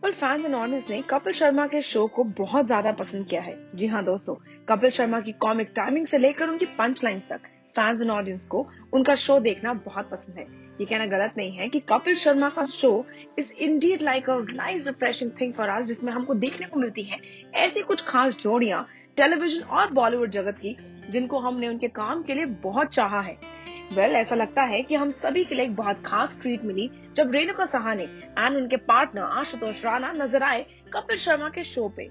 पर fans and audience ने कपिल शर्मा के शो को बहुत ज्यादा पसंद किया है। जी हाँ दोस्तों, कपिल शर्मा की कॉमिक टाइमिंग से लेकर उनकी पंच लाइन्स तक फैंस एंड ऑडियंस को उनका शो देखना बहुत पसंद है। ये कहना गलत नहीं है कि कपिल शर्मा का show is Indeed like a nice refreshing thing for us, जिसमें हमको देखने को मिलती है ऐसी कुछ खास जोड़ियां टेलीविजन और बॉलीवुड जगत की, जिनको हमने उनके काम के लिए बहुत चाहा है। ऐसा लगता है कि हम सभी के लिए एक बहुत खास ट्रीट मिली जब रेणुका सहाने एंड उनके पार्टनर आशुतोष राणा नजर आए कपिल शर्मा के शो पे।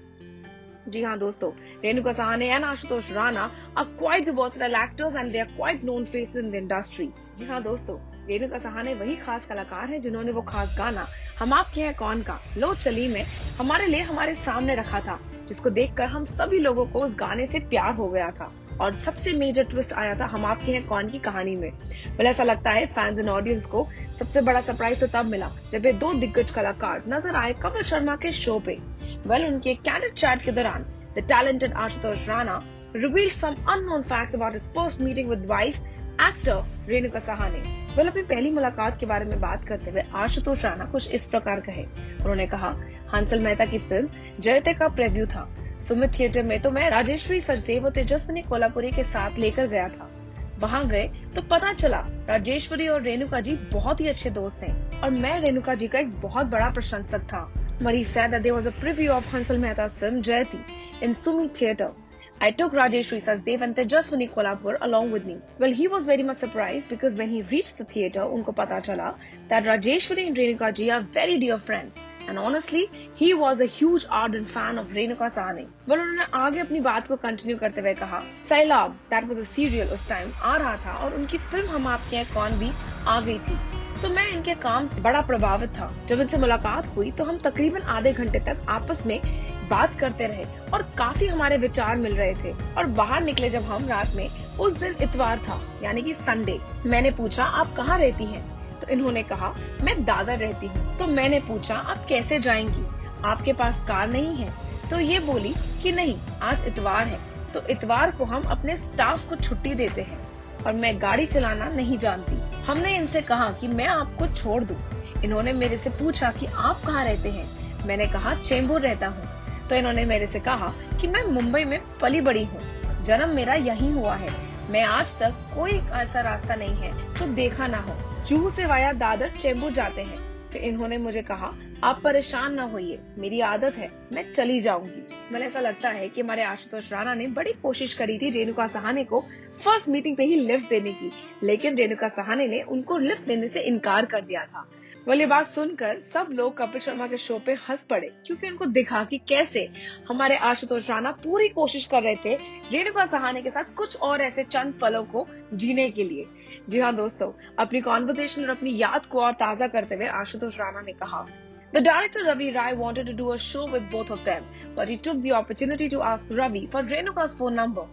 जी हाँ दोस्तों, Renuka Sahane and Ashutosh Rana are quite the versatile actors and they are quite known faces in the industry. जी हाँ दोस्तों, रेणुका सहाने वही खास कलाकार हैं जिन्होंने वो खास गाना हम आपके हैं कौन का लो चली में हमारे लिए हमारे सामने रखा था, जिसको देखकर हम सभी लोगों को उस गाने से प्यार हो गया था। और सबसे मेजर ट्विस्ट आया था हम आपके हैं कौन की कहानी में। ऐसा लगता है फैंस एंड ऑडियंस को सबसे बड़ा सरप्राइज तो तब मिला जब ये दो दिग्गज कलाकार नजर आए कपिल शर्मा के शो पे। उनके कैंडिड चैट के दौरान the talented Ashutosh Rana revealed some unknown facts about his first meeting with wife actor Renuka Shahane. अपनी पहली मुलाकात के बारे में बात करते हुए आशुतोष राणा कुछ इस प्रकार कहे। उन्होंने कहा, हंसल मेहता की फिल्म जयते का प्रीव्यू था सुमित थिएटर में, तो मैं राजेश्वरी सचदेव और तेजस्विनी कोल्हापुरी के साथ लेकर गया था। वहाँ गए तो पता चला राजेश्वरी और रेणुका जी बहुत ही अच्छे दोस्त हैं और मैं रेणुका जी का एक बहुत बड़ा प्रशंसक था। He said that there was a preview of Hansal Mehta's film Jayati in Sumi Theatre. I took Rajeshwari Sachdev and Tejaswini Kolhapur along with me. He was very much surprised because when he reached the theatre, उनको पता चला that Rajeshwari and Renuka ji are very dear friends. And honestly, he was a huge ardent fan of Renuka Sahane. उन्होंने आगे अपनी बात को continue करते हुए कहा, सैलाब that was a serial उस टाइम आ रहा था और उनकी फिल्म हम आपके हैं कौन भी आ गई थी, तो मैं इनके काम से बड़ा प्रभावित था। जब इनसे मुलाकात हुई तो हम तकरीबन आधे घंटे तक आपस में बात करते रहे और काफी हमारे विचार मिल रहे थे। और बाहर निकले जब हम रात में, उस दिन इतवार था यानी कि संडे। मैंने पूछा आप कहाँ रहती हैं? तो इन्होंने कहा मैं दादर रहती हूँ। तो मैंने पूछा आप कैसे जाएंगी, आपके पास कार नहीं है? तो ये बोली कि नहीं, आज इतवार है तो इतवार को हम अपने स्टाफ को छुट्टी देते हैं और मैं गाड़ी चलाना नहीं जानती। हमने इनसे कहा कि मैं आपको छोड़ दूं। इन्होंने मेरे से पूछा कि आप कहाँ रहते हैं? मैंने कहा चेंबूर रहता हूँ। तो इन्होंने मेरे से कहा कि मैं मुंबई में पली बड़ी हूँ, जन्म मेरा यहीं हुआ है, मैं आज तक कोई ऐसा रास्ता नहीं है जो देखा ना हो। जुहू से वाया दादर चेंबूर जाते हैं। फिर इन्होंने मुझे कहा आप परेशान ना होइए, मेरी आदत है, मैं चली जाऊंगी। ऐसा लगता है कि हमारे आशुतोष राणा ने बड़ी कोशिश करी थी रेणुका सहाने को फर्स्ट मीटिंग पे ही लिफ्ट देने की, लेकिन रेणुका सहाने ने उनको लिफ्ट देने से इनकार कर दिया था। ये बात सुनकर सब लोग कपिल शर्मा के शो पे हंस पड़े, क्योंकि उनको दिखा कि कैसे हमारे आशुतोष राणा पूरी कोशिश कर रहे थे रेणुका सहाने के साथ कुछ और ऐसे चंद पलों को जीने के लिए। जी हाँ दोस्तों, अपनी कॉन्वर्सेशन और अपनी याद को और ताजा करते हुए आशुतोष राणा ने कहा, The director Ravi Rai wanted to do a show with both of them, but he took the opportunity to ask Ravi for Renuka's phone number.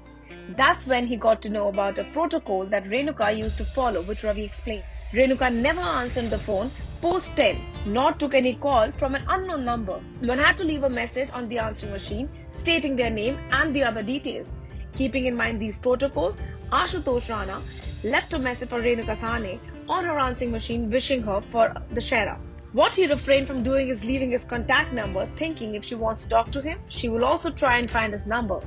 That's when he got to know about a protocol that Renuka used to follow, which Ravi explained. Renuka never answered the phone post 10, nor took any call from an unknown number. One had to leave a message on the answering machine stating their name and the other details. Keeping in mind these protocols, Ashutosh Rana left a message for Renuka Sahane on her answering machine wishing her for the Shera. What he refrained from doing is leaving his contact number, thinking if she wants to talk to him, she will also try and find his number.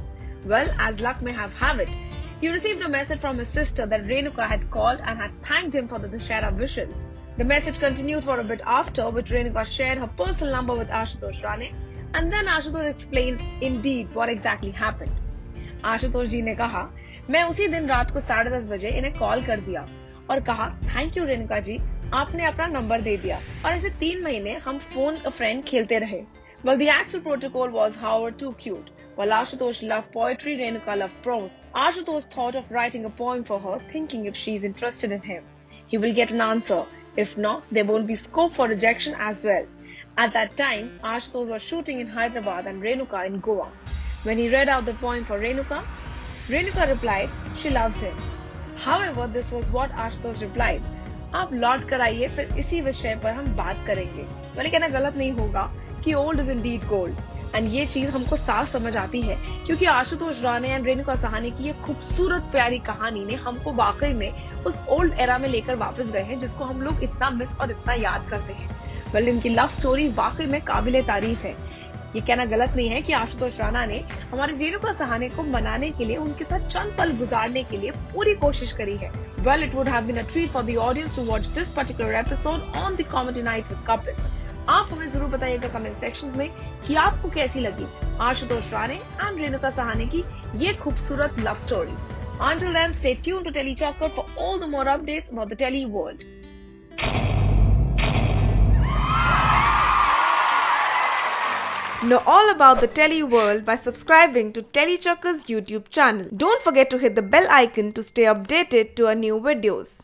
As luck may have it, he received a message from his sister that Renuka had called and had thanked him for the Dashera wishes. The message continued for a bit after, which Renuka shared her personal number with Ashutosh Rane, and then Ashutosh explained indeed what exactly happened. Ashutosh जी ने कहा, मैं उसी दिन रात को 10:30 बजे इन्हें call कर दिया और कहा थैंक यू रेणुका जी, आपने अपना नंबर दे दिया, और ऐसे 3 महीने हम फोन अ फ्रेंड खेलते रहे। The actual protocol was however too cute. While Ashutosh loved poetry, Renuka loved prose. Ashutosh thought of writing a poem for her, thinking if she's interested in him, he will get an answer. If not, there won't be scope for rejection as well. At that time, Ashutosh was shooting in Hyderabad and Renuka in Goa. When he read out the poem for Renuka, Renuka replied she loves him. However, this was what Ashutosh replied. आप लौट कर आइए, फिर इसी विषय पर हम बात करेंगे। कहना गलत नहीं होगा कि old is Indeed gold, and ये चीज हमको साफ समझ आती है क्योंकि आशुतोष राणे एंड रेणुका सहाने की ये खूबसूरत प्यारी कहानी ने हमको वाकई में उस ओल्ड एरा में लेकर वापस गए हैं, जिसको हम लोग इतना मिस और इतना याद करते हैं। वेल उनकी लव स्टोरी वाकई में काबिले तारीफ है। ये कहना गलत नहीं है कि आशुतोष राणा ने हमारे रेणुका सहाने को मनाने के लिए उनके साथ चंद पल गुजारने के लिए पूरी कोशिश करी है। Well it would have been a treat for the audience to watch this particular episode on the comedy nights with Kapil. आप हमें जरूर बताइएगा कमेंट सेक्शंस में कि आपको कैसी लगी आशुतोष राणे एंड रेणुका सहाने की ये खूबसूरत love story. Until then, stay tuned to Telechocker for all the more updates about the Tele world. Know all about the Tele world by subscribing to Telechocker's YouTube channel. Don't forget to hit the bell icon to stay updated to our new videos.